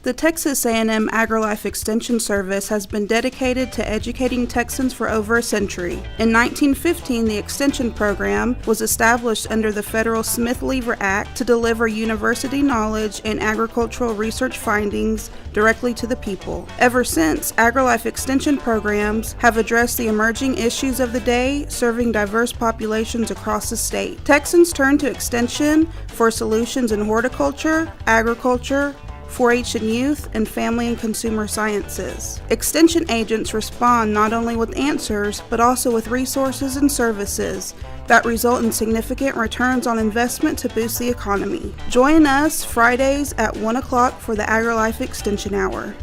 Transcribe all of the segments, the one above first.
The Texas A&M AgriLife Extension Service has been dedicated to educating Texans for over a century. In 1915, the Extension Program was established under the federal Smith-Lever Act to deliver university knowledge and agricultural research findings directly to the people. Ever since, AgriLife Extension programs have addressed the emerging issues of the day, serving diverse populations across the state. Texans turn to Extension for solutions in horticulture, agriculture, 4-H and youth, and family and consumer sciences. Extension agents respond not only with answers, but also with resources and services that result in significant returns on investment to boost the economy. Join us Fridays at 1 o'clock for the AgriLife Extension Hour.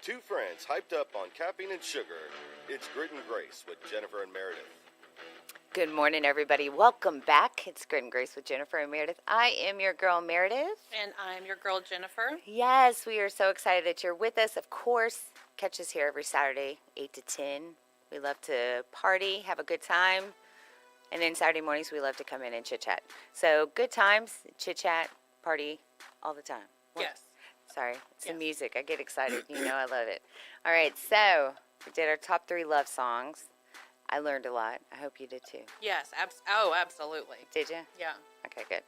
Two friends hyped up on caffeine and sugar. It's Grit and Grace with Jennifer and Merideth. Good morning, everybody. Welcome back. It's Grit and Grace with Jennifer and Merideth. I am your girl, Merideth. And I'm your girl, Jennifer. Yes, we are so excited that you're with us. Of course, catch us here every Saturday, 8 to 10. We love to party, have a good time. And then Saturday mornings, we love to come in and chit-chat. So good times, chit-chat, party, all the time. Yes. Sorry, it's the music. I get excited. You know I love it. All right, so we did our top 3 love songs. I learned a lot. I hope you did too. Yes. Absolutely. Did you? Yeah. Okay, good.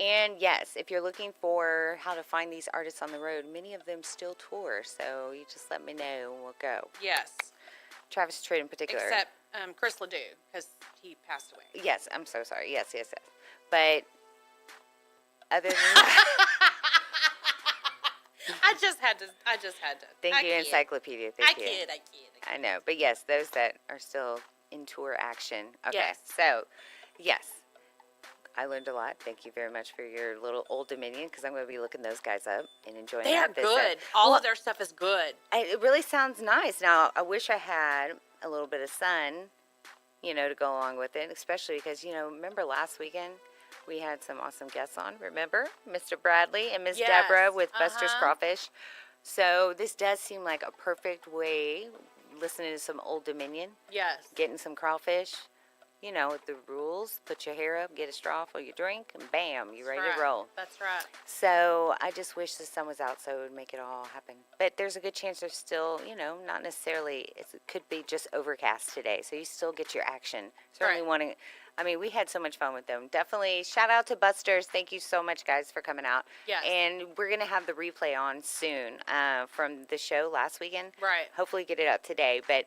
And yes, if you're looking for how to find these artists on the road, many of them still tour. So you just let me know and we'll go. Yes. Travis Tritt in particular. Except Chris Ledoux, because he passed away. Yes, I'm so sorry. Yes. But other than that, I just had to. thank you, Encyclopedia. Thank you. I kid. I know, but yes, those that are still in tour action. Okay, Yes. So, yes, I learned a lot. Thank you very much for your little Old Dominion, because I'm going to be looking those guys up and enjoying They are that. good. All of their stuff is good. It really sounds nice. Now, I wish I had a little bit of sun, to go along with it, especially because, remember last weekend we had some awesome guests on, remember? Mr. Bradley and Miss Yes. Deborah with Buster's Crawfish. So this does seem like a perfect way, listening to some Old Dominion, Yes. getting some crawfish, with the rules, put your hair up, get a straw for your drink, and bam, you're ready to roll. That's right. So I just wish the sun was out so it would make it all happen. But there's a good chance there's still, not necessarily, it could be just overcast today. So you still get your action. Certainly Right. we had so much fun with them. Definitely shout out to Buster's. Thank you so much, guys, for coming out. Yes. And we're going to have the replay on soon from the show last weekend. Right. Hopefully get it up today. But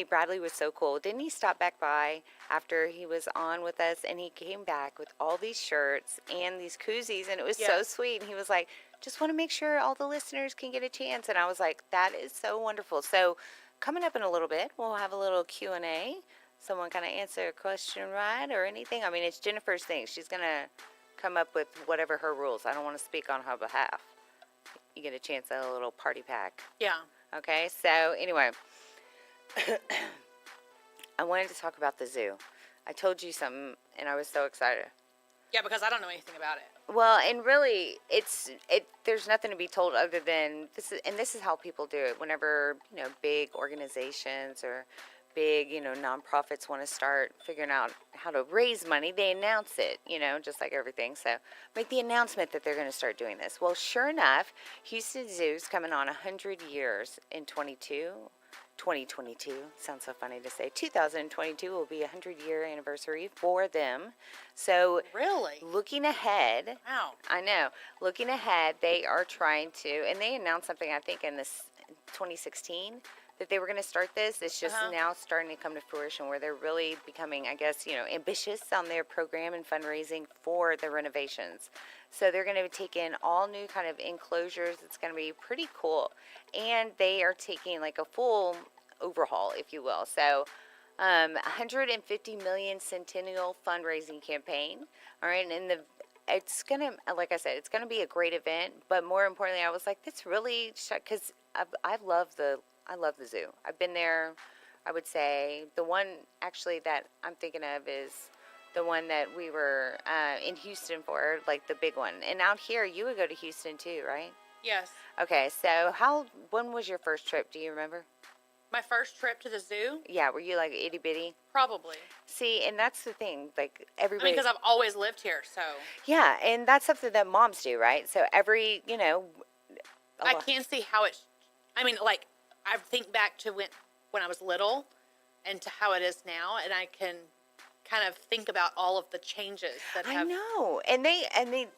Bradley was so cool. Didn't he stop back by after he was on with us? And he came back with all these shirts and these koozies. And it was so sweet. And he was like, just want to make sure all the listeners can get a chance. And I was like, that is so wonderful. So coming up in a little bit, we'll have a little Q&A. Someone kind of answer a question right or anything. I mean, it's Jennifer's thing. She's going to come up with whatever her rules. I don't want to speak on her behalf. You get a chance at a little party pack. Yeah. Okay, so anyway, I wanted to talk about the zoo. I told you something, and I was so excited. Yeah, because I don't know anything about it. Well, and really, there's nothing to be told other than this is how people do it. Whenever big organizations or big nonprofits want to start figuring out how to raise money, they announce it, just like everything. So make the announcement that they're going to start doing this. Well, sure enough, Houston Zoo's coming on 100 years in 2022. Sounds so funny to say. 2022 will be a 100-year anniversary for them. So Really? looking ahead, Wow. I know, looking ahead, they are trying to, and they announced something, I think, in this 2016, that they were going to start this. It's just now starting to come to fruition where they're really becoming, I guess, ambitious on their program and fundraising for the renovations. So they're going to take in all new kind of enclosures. It's going to be pretty cool. And they are taking like a full overhaul, if you will. So 150 million centennial fundraising campaign. All right. And it's going to, like I said, it's going to be a great event. But more importantly, I was like, that's really, because I love the zoo. I've been there. I would say the one actually that I'm thinking of is the one that we were in Houston for, like the big one. And out here, you would go to Houston too, right? Yes. Okay, so when was your first trip? Do you remember? My first trip to the zoo? Yeah, were you like itty bitty? Probably. See, and that's the thing. Like I everybody. mean, because I've always lived here, so. Yeah, and that's something that moms do, right? So every, I can see how it's. I mean, like, I think back to when I was little, and to how it is now, and I can kind of think about all of the changes that have. I know, and they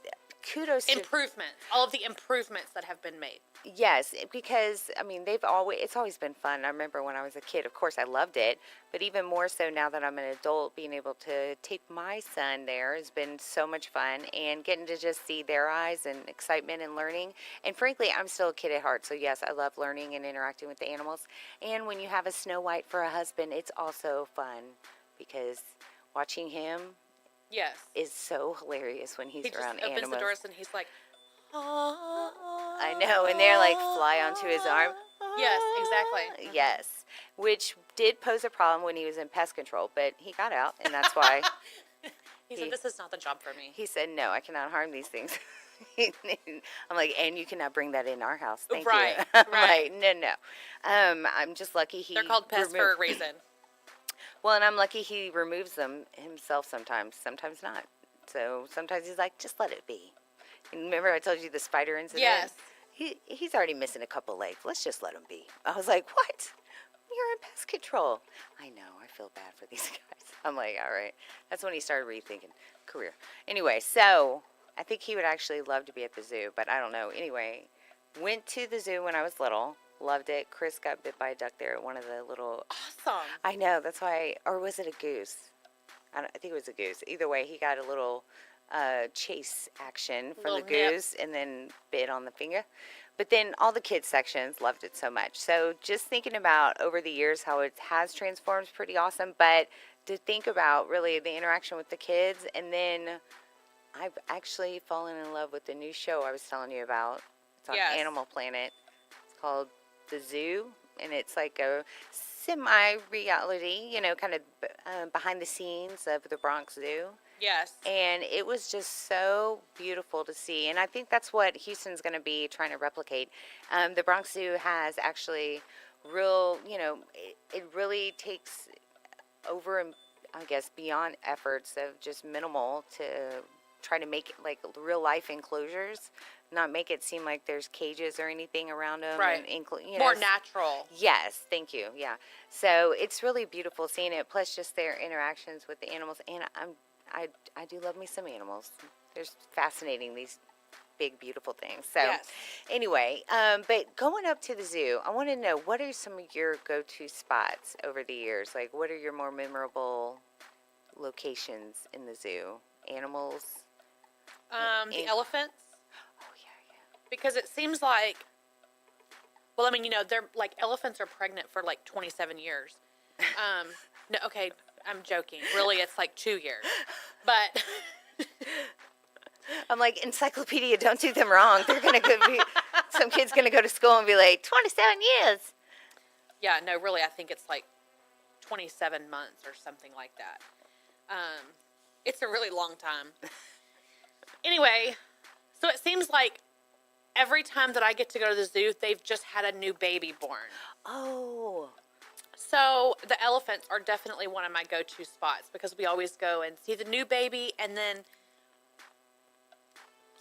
kudos to improvements, all of the improvements that have been made. yes, because I mean it's always been fun. I remember when I was a kid, of course I loved it, but even more so now that I'm an adult, being able to take my son there has been so much fun, and getting to just see their eyes and excitement and learning. And frankly, I'm still a kid at heart, so yes, I love learning and interacting with the animals. And when you have a Snow White for a husband, it's also fun because watching him Yes. is so hilarious when he's around animals. He just opens the doors and he's like, I know, and they're like fly onto his arm. Yes, exactly. Yes, which did pose a problem when he was in pest control, but he got out, and that's why. He said, "This is not the job for me." He said, "No, I cannot harm these things." I'm like, and you cannot bring that in our house. Thank right, you. right. Like, no. I'm just lucky They're called pests for a reason. Well, and I'm lucky he removes them himself sometimes not. So sometimes he's like, just let it be. And remember I told you the spider incident? Yes. He's already missing a couple legs. Let's just let him be. I was like, what? You're in pest control. I know. I feel bad for these guys. I'm like, all right. That's when he started rethinking career. Anyway, so I think he would actually love to be at the zoo, but I don't know. Anyway, went to the zoo when I was little. Loved it. Chris got bit by a duck there at one of the little. Awesome. I know. That's why. Or was it a goose? I think it was a goose. Either way, he got a little chase action from the goose and then bit on the finger. But then all the kids sections loved it so much. So just thinking about over the years how it has transformed is pretty awesome. But to think about really the interaction with the kids, and then I've actually fallen in love with the new show I was telling you about. It's on Animal Planet. It's called The Zoo, and it's like a semi-reality, kind of behind the scenes of the Bronx Zoo. Yes. And it was just so beautiful to see. And I think that's what Houston's going to be trying to replicate. The Bronx Zoo has actually it really takes over, I guess, beyond efforts of just minimal to try to make it like real life enclosures, not make it seem like there's cages or anything around them. Right. And, more natural. Yes, thank you. Yeah. So it's really beautiful seeing it, plus just their interactions with the animals. And I do love me some animals. They're fascinating, these big, beautiful things. So anyway, but going up to the zoo, I want to know, what are some of your go-to spots over the years? Like, what are your more memorable locations in the zoo? Animals? The elephants. Oh, yeah. Because it seems like, well, I mean, they're like, elephants are pregnant for like 27 years. No, okay, I'm joking. Really, it's like 2 years. But I'm like, encyclopedia, don't do them wrong. They're going to be, some kid's going to go to school and be like, 27 years. Yeah, no, really, I think it's like 27 months or something like that. It's a really long time. Anyway, so it seems like every time that I get to go to the zoo, they've just had a new baby born. Oh. So the elephants are definitely one of my go-to spots because we always go and see the new baby and then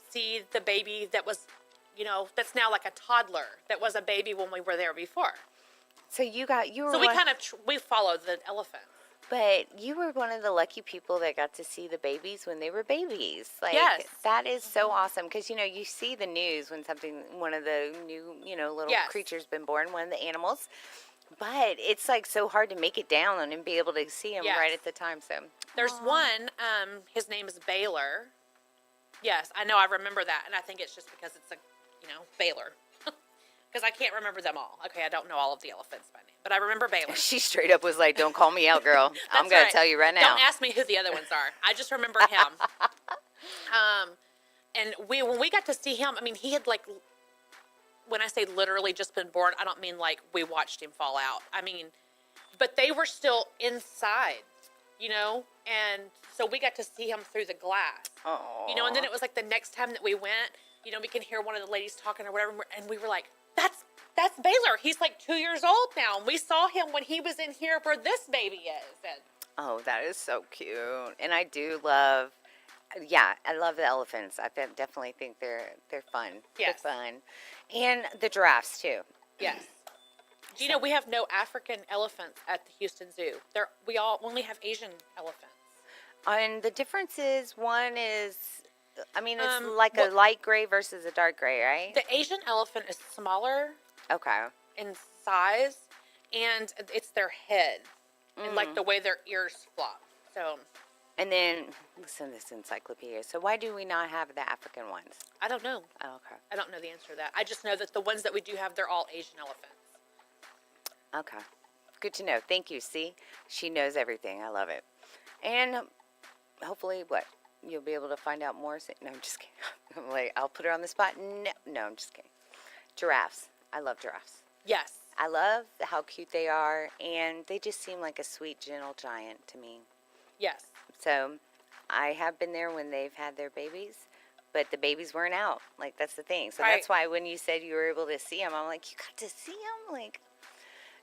see the baby that was, that's now like a toddler that was a baby when we were there before. So we followed the elephant. But you were one of the lucky people that got to see the babies when they were babies. Like, yes. That is so awesome because, you see the news when one of the new, little creatures been born, one of the animals. But it's like so hard to make it down and be able to see him right at the time. So there's one, his name is Baylor. Yes, I know, I remember that. And I think it's just because it's Baylor. Because I can't remember them all. Okay, I don't know all of the elephants by name, but I remember Baylor. She straight up was like, don't call me out, girl. I'm going to tell you right now. Don't ask me who the other ones are. I just remember him. And when we got to see him, I mean, he had like, when I say literally just been born, I don't mean like we watched him fall out. I mean, but they were still inside, and so we got to see him through the glass. Oh. And then it was like the next time that we went, we can hear one of the ladies talking or whatever, and we were like, that's That's Baylor. He's like 2 years old now. And we saw him when he was in here where this baby is. And Oh, that is so cute. And I do love, yeah, I love the elephants. Definitely think they're fun. Yes. They're fun. And the giraffes, too. yes. Do you know we have no African elephants at the Houston Zoo? We all only have Asian elephants. And the difference is one is, I mean, it's like well- a light gray versus a dark gray, right? The Asian elephant is smaller Okay. in size, and it's their head and like the way their ears flop. So And then, listen to this encyclopedia. So why do we not have the African ones? I don't know. Oh, okay. I don't know the answer to that. I just know that the ones that we do have, they're all Asian elephants. Okay. Good to know. Thank you. See, she knows everything. I love it. And hopefully, what? You'll be able to find out more. No, I'm just kidding. I'm like, I'll put her on the spot. No, I'm just kidding. Giraffes. I love giraffes. Yes. I love how cute they are, and they just seem like a sweet, gentle giant to me. Yes. So I have been there when they've had their babies, but the babies weren't out. Like, that's the thing. So Right. that's why when you said you were able to see them, I'm like, you got to see them? Like,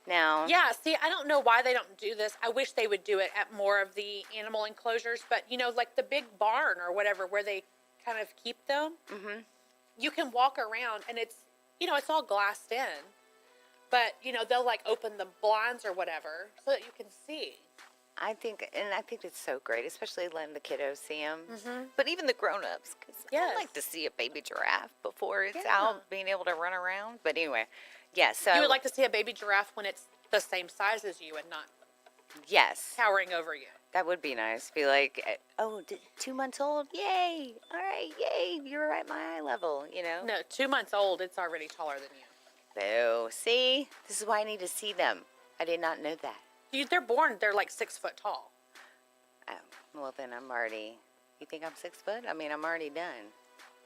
now. Yeah, see, I don't know why they don't do this. I wish they would do it at more of the animal enclosures, but, like the big barn or whatever where they kind of keep them, you can walk around and it's, it's all glassed in, but, they'll like open the blinds or whatever so that you can see. I think it's so great, especially letting the kiddos see them, but even the grown-ups, because Yes. I like to see a baby giraffe before it's Yeah. out, being able to run around. But anyway, yeah, so. You would like to see a baby giraffe when it's the same size as you and not Yes, towering over you. that would be nice. Be like, 2 months old? Yay! All right, yay, you're at my eye level, No, 2 months old, it's already taller than you. Boo. See? This is why I need to see them. I did not know that. They're like 6 foot tall. Oh, well, then I'm already. You think I'm 6 foot? I mean, I'm already done.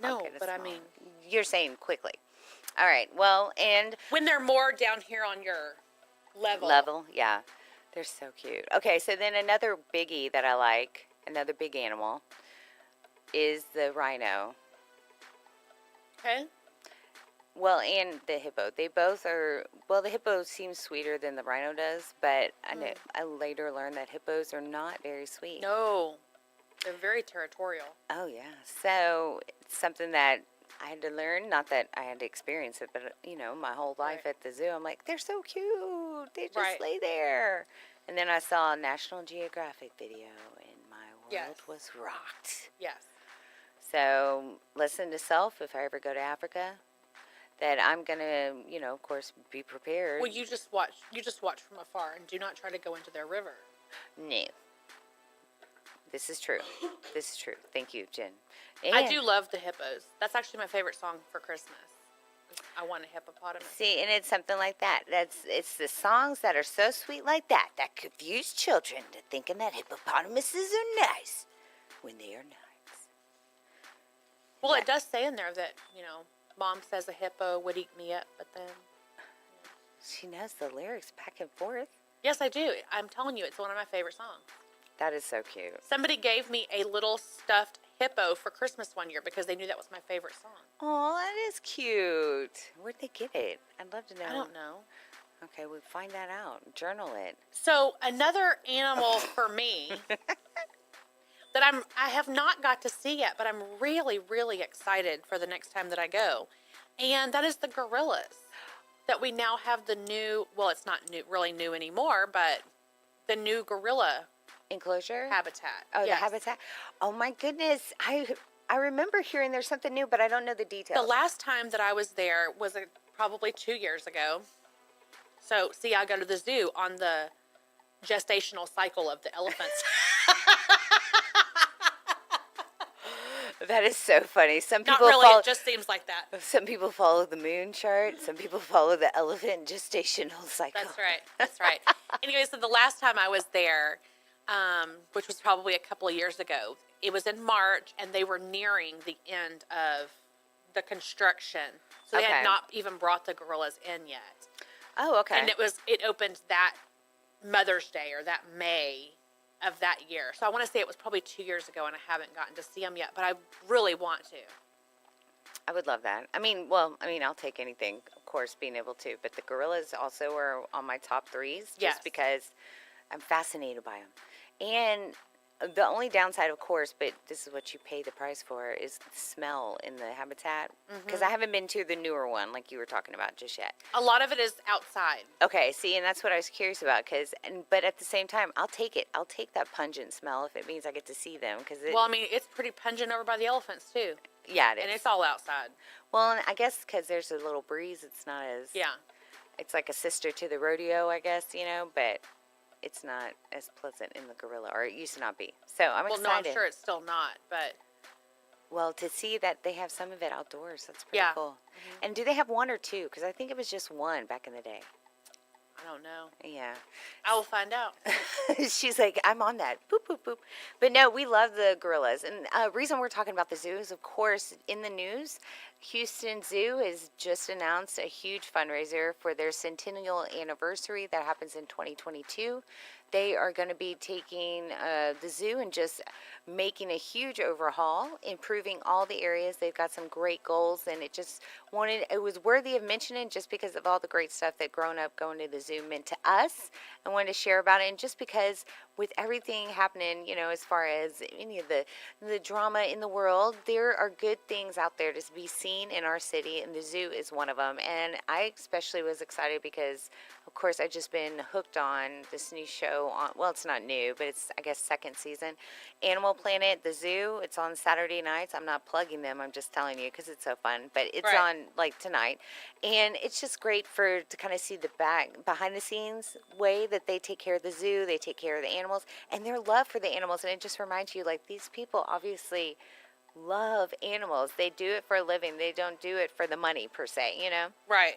No, Okay, that's but I small. mean, You're saying quickly. All right, well, and when they're more down here on your level. yeah. They're so cute. Okay, so then another biggie that I like, another big animal, is the rhino. Okay. Well, and the hippo. They both are, well, the hippo seems sweeter than the rhino does, but I later learned that hippos are not very sweet. No, they're very territorial. Oh, yeah. So it's something that I had to learn. Not that I had to experience it, but, my whole life Right. at the zoo, I'm like, they're so cute. They just Right. lay there. And then I saw a National Geographic video, and my world Yes. was rocked. Yes. So listen to self if I ever go to Africa, that I'm going to, of course, be prepared. Well, you just watch from afar and do not try to go into their river. No. This is true. This is true. Thank you, Jen. I And- do love the hippos. That's actually my favorite song for Christmas. I want a hippopotamus. See, and it's something like that. It's the songs that are so sweet like that confuse children to thinking that hippopotamuses are nice when they are not. Well, it does say in there that, Mom says a hippo would eat me up, but then... She knows the lyrics back and forth. Yes, I do. I'm telling you, it's one of my favorite songs. That is so cute. Somebody gave me a little stuffed hippo for Christmas one year because they knew that was my favorite song. Oh, that is cute. Where'd they get it? I'd love to know. I don't know. Okay, we'll find that out. Journal it. So another animal for me that I have not got to see yet, but I'm really, really excited for the next time that I go, and that is the gorillas. That we now have the new, well, it's not really new anymore, but the new gorilla Enclosure? habitat. Oh, Yes. the habitat. Oh, my goodness. I remember hearing there's something new, but I don't know the details. The last time that I was there was probably 2 years ago. So, see, I go to the zoo on the gestational cycle of the elephants. That is so funny. Some Not people really, follow, it just seems like that. some people follow the moon chart. Some people follow the elephant gestational cycle. That's right. That's right. Anyway, so the last time I was there, which was probably a couple of years ago, it was in March, and they were nearing the end of the construction. So they Okay. had not even brought the gorillas in yet. Oh, okay. And it opened that Mother's Day or that May of that year. So I want to say it was probably 2 years ago, and I haven't gotten to see them yet, but I really want to. I would love that. I'll take anything, of course, being able to. But the gorillas also are on my top threes, just Yes. because I'm fascinated by them. And the only downside, of course, but this is what you pay the price for, is the smell in the habitat. Because I haven't been to the newer one, like you were talking about, just yet. A lot of it is outside. Okay, see, and that's what I was curious about. But at the same time, I'll take it. I'll take that pungent smell if it means I get to see them. Well, I mean, it's pretty pungent over by the elephants, too. Yeah, it is. And it's all outside. Well, and I guess because there's a little breeze, it's not as... Yeah. It's like a sister to the rodeo, I guess, but it's not as pleasant in the gorilla, or it used to not be. So I'm excited. Well, no, I'm sure it's still not, but... Well, to see that they have some of it outdoors, that's pretty Yeah. cool. And do they have one or two? Because I think it was just one back in the day. I don't know. Yeah. I will find out. She's like, I'm on that. Boop, boop, boop. But no, we love the gorillas. And reason we're talking about the zoo is, of course, in the news, Houston Zoo has just announced a huge fundraiser for their centennial anniversary that happens in 2022. They are going to be taking the zoo and just making a huge overhaul, improving all the areas. They've got some great goals, and it was worthy of mentioning just because of all the great stuff that growing up going to the zoo meant to us. I wanted to share about it, and just because with everything happening, as far as any of the drama in the world, there are good things out there to be seen in our city, and the zoo is one of them. And I especially was excited because, of course, I've just been hooked on this new show. Well, it's not new, but it's, I guess, second season. Animal Planet, the zoo. It's on Saturday nights. I'm not plugging them. I'm just telling you because it's so fun. But it's on like tonight, and it's just great to kind of see the behind the scenes way that they take care of the zoo. They take care of the animals and their love for the animals, and it just reminds you, like, these people obviously love animals. They do it for a living. They don't do it for the money per se. Right.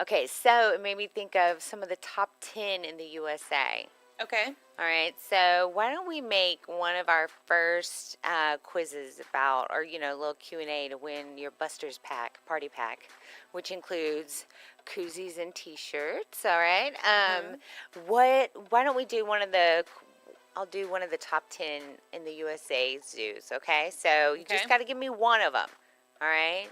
Okay, so it made me think of some of the top 10 in the USA. Okay. All right, so why don't we make one of our first quizzes about, or, a little Q&A to win your Buster's party pack, which includes koozies and T-shirts, all right? Why don't we do I'll do one of the top 10 in the USA zoos, okay? So you just got to give me one of them, all right?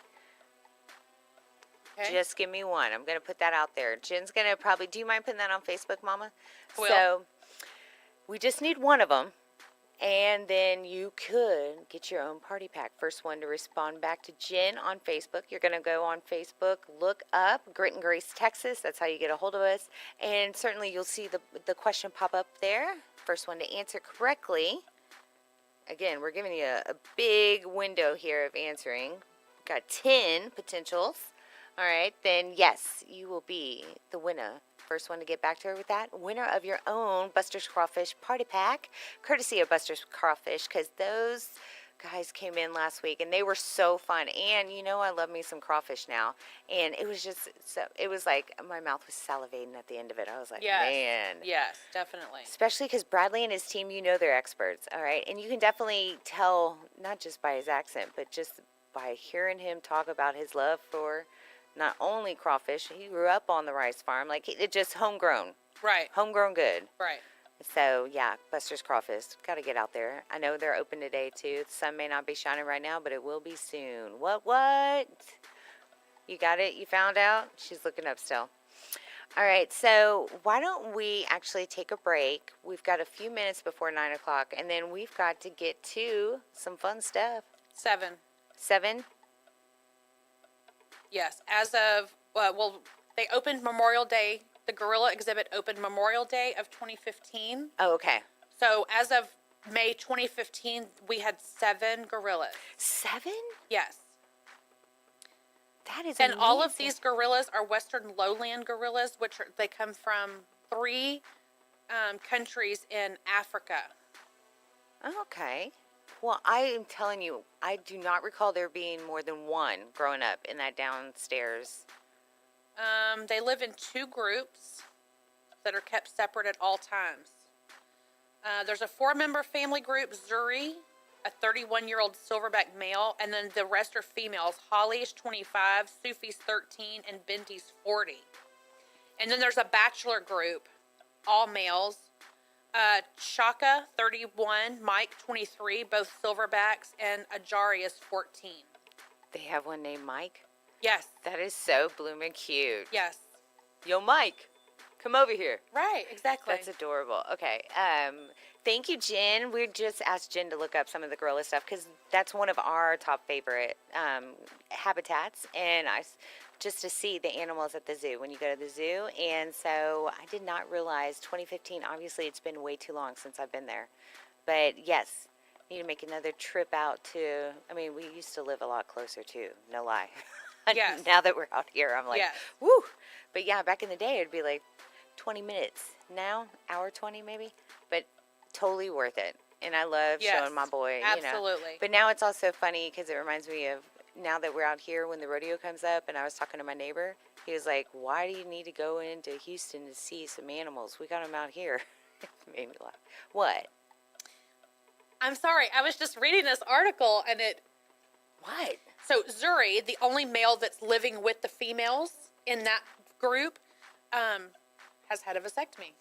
Okay. Just give me one. I'm going to put that out there. Jen's going to do you mind putting that on Facebook, Mama? Will. So we just need one of them, and then you could get your own party pack. First one to respond back to Jenn on Facebook. You're going to go on Facebook, look up Grit and Grace, Texas. That's how you get a hold of us. And certainly you'll see the question pop up there. First one to answer correctly. Again, we're giving you a big window here of answering. We've got 10 potentials. All right, then yes, you will be the winner. First one to get back to her with that. Winner of your own Buster's Crawfish Party Pack, courtesy of Buster's Crawfish, because those guys came in last week and they were so fun. And I love me some crawfish now. And it was just it was like my mouth was salivating at the end of it. I was like, man. Yes, definitely. Especially because Bradley and his team, they're experts, all right? And you can definitely tell, not just by his accent, but just by hearing him talk about his love for not only crawfish, he grew up on the rice farm. Like, it just homegrown. Right. Homegrown good. Right. So, yeah, Buster's Crawfish. Got to get out there. I know they're open today, too. The sun may not be shining right now, but it will be soon. What? You got it? You found out? She's looking up still. All right, so why don't we actually take a break? We've got a few minutes before 9 o'clock, and then we've got to get to some fun stuff. 7. 7? Yes, as of, they opened Memorial Day. The gorilla exhibit opened Memorial Day of 2015. Oh, okay. So as of May 2015, we had 7 gorillas. 7? Yes. That is and amazing. all of these gorillas are Western lowland gorillas, they come from 3 countries in Africa. Okay. Well, I am telling you, I do not recall there being more than one growing up in that downstairs. They live in 2 groups that are kept separate at all times. There's a 4-member family group, Zuri, a 31-year-old silverback male, and then the rest are females. Holly's 25, Sufi's 13, and Binti's 40. And then there's a bachelor group, all males. Shaka, 31, Mike, 23, both silverbacks, and Ajari is 14. They have one named Mike? Yes. That is so blooming cute. Yes. Yo, Mike, come over here. Right. Exactly. That's adorable. Okay. Thank you, Jen. We just asked Jen to look up some of the gorilla stuff because that's one of our top favorite habitats, and just to see the animals at the zoo when you go to the zoo. And so I did not realize 2015. Obviously, it's been way too long since I've been there, but yes, need to make another trip out to. I mean, we used to live a lot closer too. No lie. Yes. Now that we're out here, I'm like, Yes. woo. But yeah, back in the day, it'd be like 20 minutes. Now, hour 20 maybe. But totally worth it. And I love Yes. showing my boy, Absolutely. But now it's also funny because it reminds me of now that we're out here when the rodeo comes up, and I was talking to my neighbor. He was like, why do you need to go into Houston to see some animals? We got them out here. It made me laugh. What? I'm sorry. I was just reading this article, and What? So Zuri, the only male that's living with the females in that group, has had a vasectomy.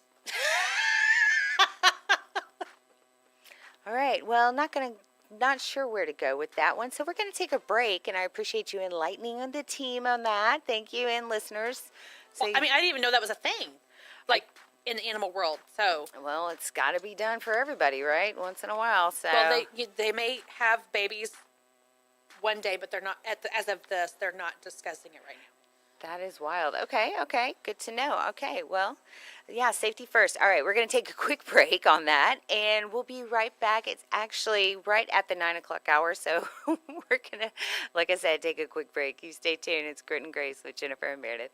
All right. Well, not sure where to go with that one. So we're going to take a break, and I appreciate you enlightening the team on that. Thank you, and listeners. So, Well, I mean, I didn't even know that was a thing, like in the animal world. So, well, it's got to be done for everybody, right? Once in a while. So, well, they may have babies one day, but they're not as of this. They're not discussing it right now. that is wild. Okay. Good to know. Okay. Well, yeah, safety first. All right. We're going to take a quick break on that, and we'll be right back. It's actually right at the 9 o'clock hour. So we're going to, like I said, take a quick break. You stay tuned. It's Grit and Grace with Jennifer and Meredith.